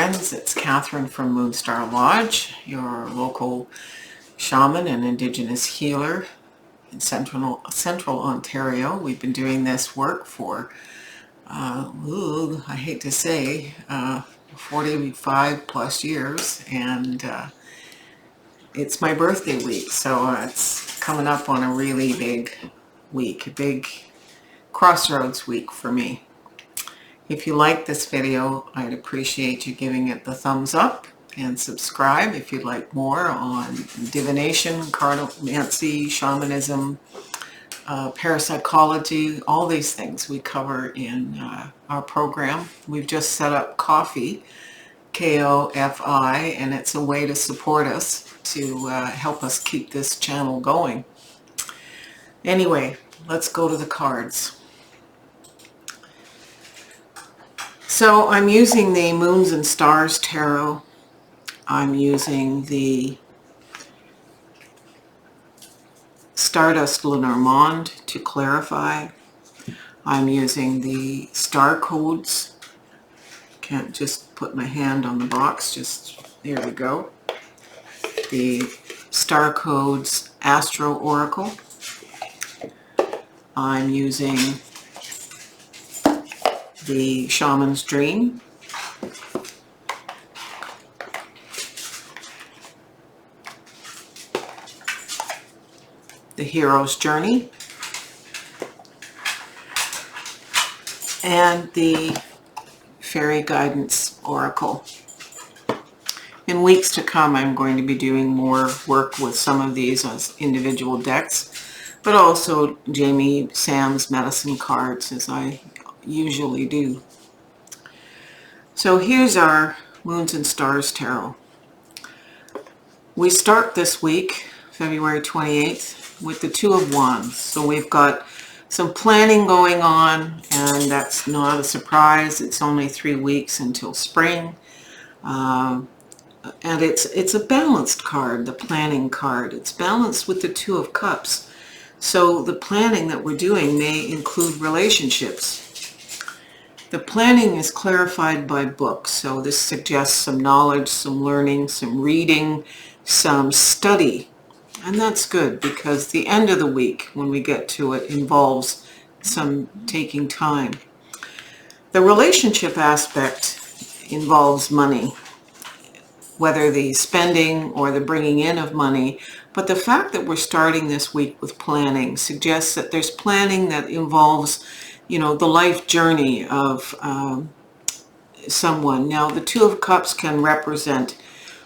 friends, it's Catherine from Moonstarlodge, your local shaman and Indigenous healer in Central Ontario. We've been doing this work for, I hate to say, 45 plus years, and it's my birthday week, so it's coming up on a really big week, a big crossroads week for me. If you like this video, I'd appreciate you giving it the thumbs up and subscribe if you'd like more on divination, cartomancy, shamanism, parapsychology, all these things we cover in our program. We've just set up Ko-fi, K-O-F-I, and it's a way to support us, to help us keep this channel going. Anyway, let's go to the cards. So I'm using the Moons and Stars Tarot. I'm using the Stardust Lenormand to clarify. I'm using the star codes. Can't just put my hand on the box, just there we go. The star codes Astro Oracle. I'm using the Shaman's Dream, the Hero's Journey, and the Fairy Guidance Oracle. In weeks to come, I'm going to be doing more work with some of these as individual decks, but also Jamie Sam's medicine cards, as I usually do. So here's our Moons and Stars Tarot. We start this week, February 28th, with the Two of Wands. So we've got some planning going on, and that's not a surprise. It's only 3 weeks until spring. And it's a balanced card, the planning card. It's balanced with the Two of Cups. So the planning that we're doing may include relationships. The planning is clarified by books, so this suggests some knowledge, some learning, some reading, some study. And that's good, because the end of the week, when we get to it, involves some taking time. The relationship aspect involves money, whether the spending or the bringing in of money. But the fact that we're starting this week with planning suggests that there's planning that involves, you know, the life journey of someone. Now, the Two of Cups can represent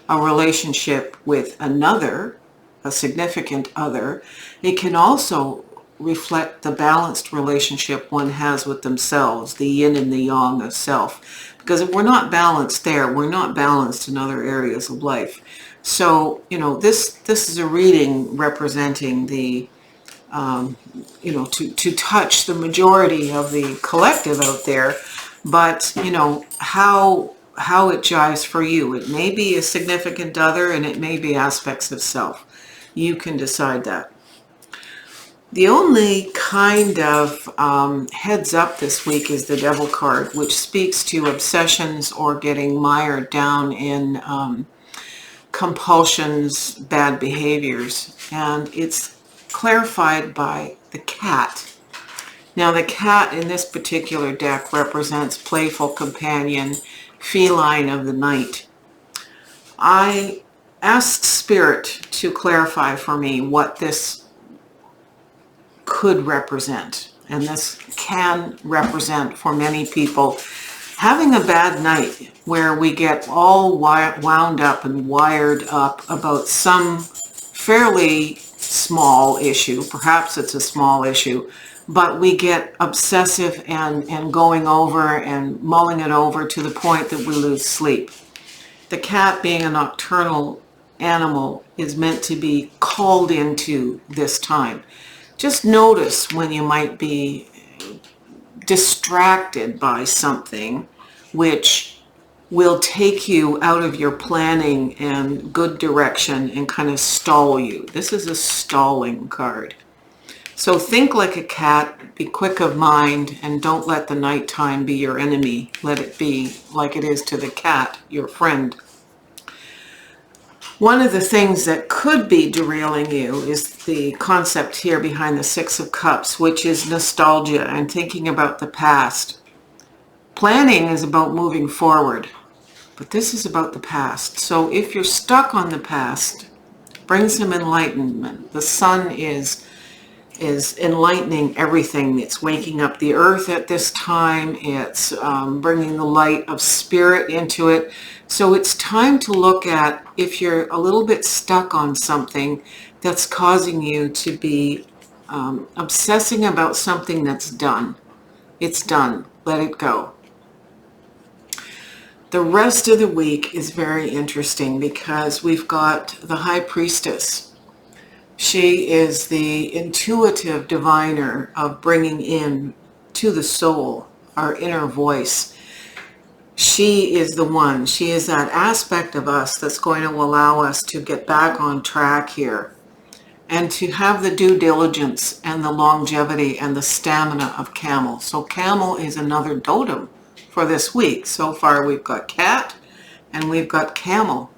a relationship with another, a significant other. It can also reflect the balanced relationship one has with themselves, the yin and the yang of self. Because if we're not balanced there, we're not balanced in other areas of life. So, you know, this is a reading representing the you know, to touch the majority of the collective out there, but, you know, how it jives for you. It may be a significant other, and it may be aspects of self. You can decide that. The only kind of heads up this week is the Devil card, which speaks to obsessions or getting mired down in compulsions, bad behaviors, and it's clarified by the cat. Now, the cat in this particular deck represents playful companion, feline of the night. I asked Spirit to clarify for me what this could represent, and this can represent for many people having a bad night where we get all wound up and wired up about some fairly small issue. Perhaps it's a small issue, but we get obsessive and going over and mulling it over to the point that we lose sleep. The cat, being a nocturnal animal, is meant to be called into this time. Just notice when you might be distracted by something which will take you out of your planning and good direction and kind of stall you. This is a stalling card. So think like a cat, be quick of mind, and don't let the nighttime be your enemy. Let it be like it is to the cat, your friend. One of the things that could be derailing you is the concept here behind the Six of Cups, which is nostalgia and thinking about the past. Planning is about moving forward, but this is about the past. So if you're stuck on the past, bring some enlightenment. The sun is enlightening everything. It's waking up the earth at this time. It's bringing the light of spirit into it. So it's time to look at if you're a little bit stuck on something that's causing you to be obsessing about something that's done. It's done. Let it go. The rest of the week is very interesting because we've got the High Priestess. She is the intuitive diviner of bringing in to the soul, our inner voice. She is the one. She is that aspect of us that's going to allow us to get back on track here and to have the due diligence and the longevity and the stamina of Camel. So Camel is another totem for this week. So far we've got Cat and we've got Camel.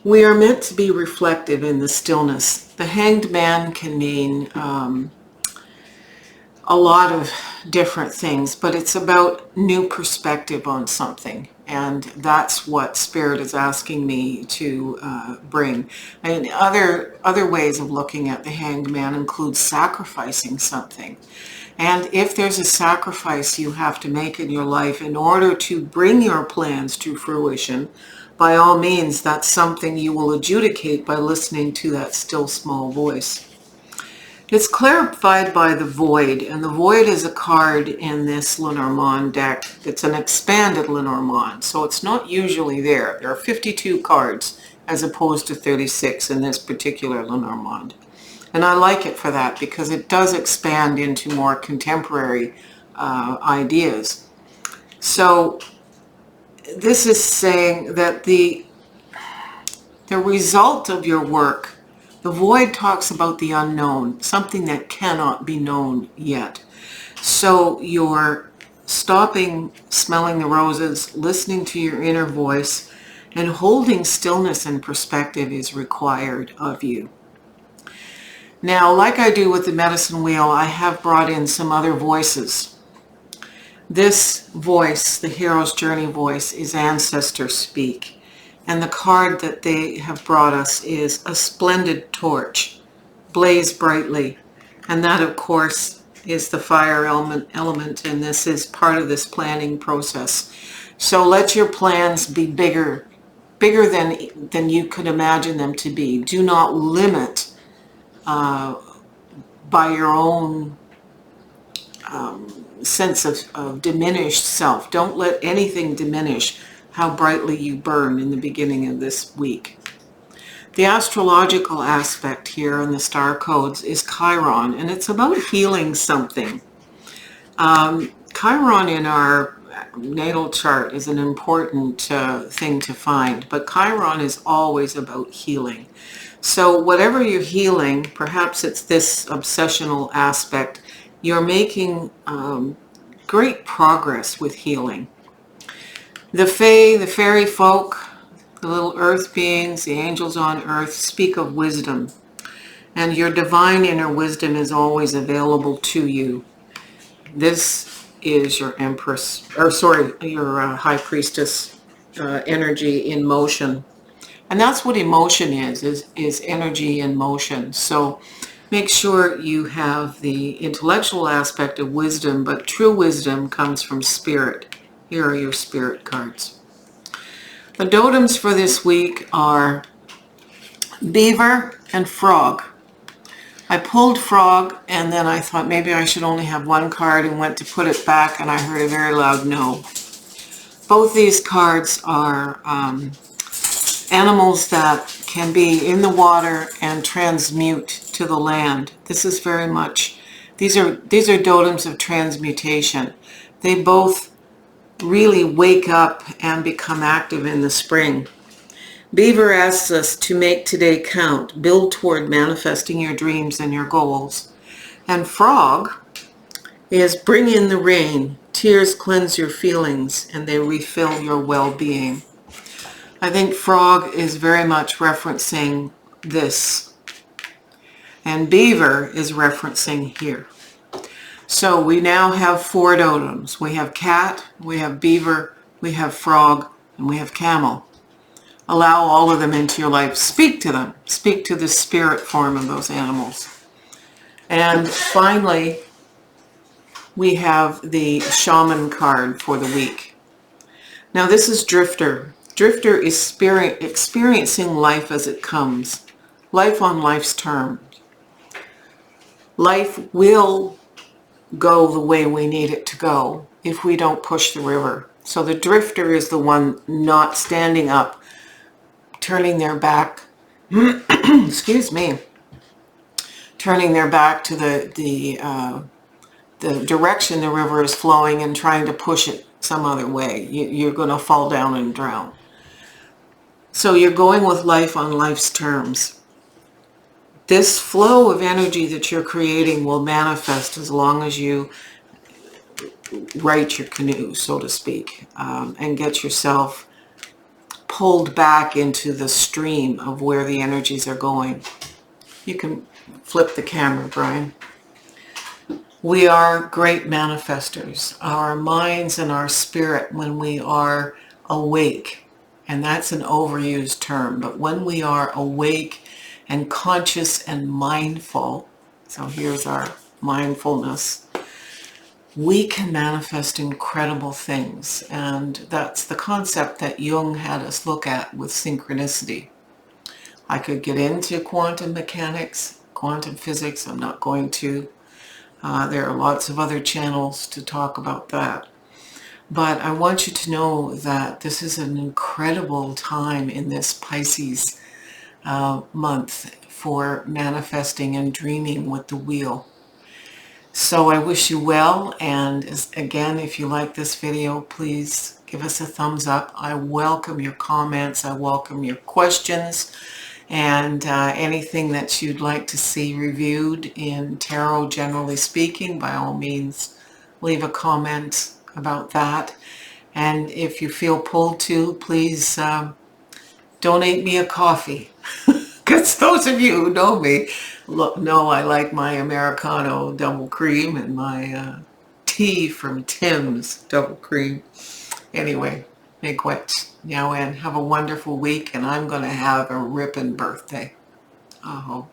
We are meant to be reflective in the stillness. The Hanged Man can mean a lot of different things, but it's about new perspective on something. And that's what Spirit is asking me to bring. And other ways of looking at the Hanged Man include sacrificing something. And if there's a sacrifice you have to make in your life in order to bring your plans to fruition, by all means, that's something you will adjudicate by listening to that still small voice. It's clarified by the Void, and the Void is a card in this Lenormand deck. It's an expanded Lenormand, so it's not usually there. There are 52 cards as opposed to 36 in this particular Lenormand. And I like it for that because it does expand into more contemporary ideas. So this is saying that the result of your work, the Void talks about the unknown, something that cannot be known yet. So you're stopping, smelling the roses, listening to your inner voice, and holding stillness and perspective is required of you. Now, like I do with the medicine wheel, I have brought in some other voices. This voice, the Hero's Journey voice, is Ancestor Speak. And the card that they have brought us is a splendid torch, blaze brightly. And that, of course, is the fire element, and this is part of this planning process. So let your plans be bigger than you could imagine them to be. Do not limit by your own sense of diminished self. Don't let anything diminish how brightly you burn in the beginning of this week. The astrological aspect here in the star codes is Chiron, and it's about healing something. Chiron in our natal chart is an important thing to find, but Chiron is always about healing. So whatever you're healing, perhaps it's this obsessional aspect, you're making great progress with healing. The Fae, the fairy folk, the little earth beings, the angels on earth speak of wisdom. And your divine inner wisdom is always available to you. This is your Empress, your High Priestess energy in motion. And that's what emotion is energy in motion. So make sure you have the intellectual aspect of wisdom, but true wisdom comes from spirit. Here are your spirit cards. The totems for this week are beaver and frog. I pulled frog and then I thought maybe I should only have one card and went to put it back and I heard a very loud no. Both these cards are animals that can be in the water and transmute to the land. This is very much, these are totems of transmutation. They both really wake up and become active in the spring. Beaver asks us to make today count, build toward manifesting your dreams and your goals. And Frog is bring in the rain. Tears cleanse your feelings and they refill your well-being. I think Frog is very much referencing this. And Beaver is referencing here. So we now have 4 totems. We have cat, we have beaver, we have frog, and we have camel. Allow all of them into your life. Speak to them. Speak to the spirit form of those animals. And finally, we have the shaman card for the week. Now this is Drifter. Drifter is experiencing life as it comes. Life on life's terms. Life will go the way we need it to go if we don't push the river. So the drifter is the one not standing up, turning their back, excuse me, turning their back to the direction the river is flowing and trying to push it some other way. You're going to fall down and drown. So you're going with life on life's terms. This flow of energy that you're creating will manifest as long as you right your canoe, so to speak, and get yourself pulled back into the stream of where the energies are going. You can flip the camera, Brian. We are great manifestors. Our minds and our spirit, when we are awake, and that's an overused term, but when we are awake and conscious and mindful, so here's our mindfulness, we can manifest incredible things. And that's the concept that Jung had us look at with synchronicity. I could get into quantum mechanics, quantum physics. I'm not going to. There are lots of other channels to talk about that. But I want you to know that this is an incredible time in this Pisces month for manifesting and dreaming with the wheel. So I wish you well, and again, if you like this video, please give us a thumbs up. I welcome your comments, I welcome your questions, and anything that you'd like to see reviewed in tarot, generally speaking, by all means, leave a comment about that. And if you feel pulled to, please donate me a coffee. Because those of you who know me know I like my Americano double cream and my tea from Tim's double cream. Anyway, miigwech, Nyawen, have a wonderful week, and I'm going to have a ripping birthday. Aho.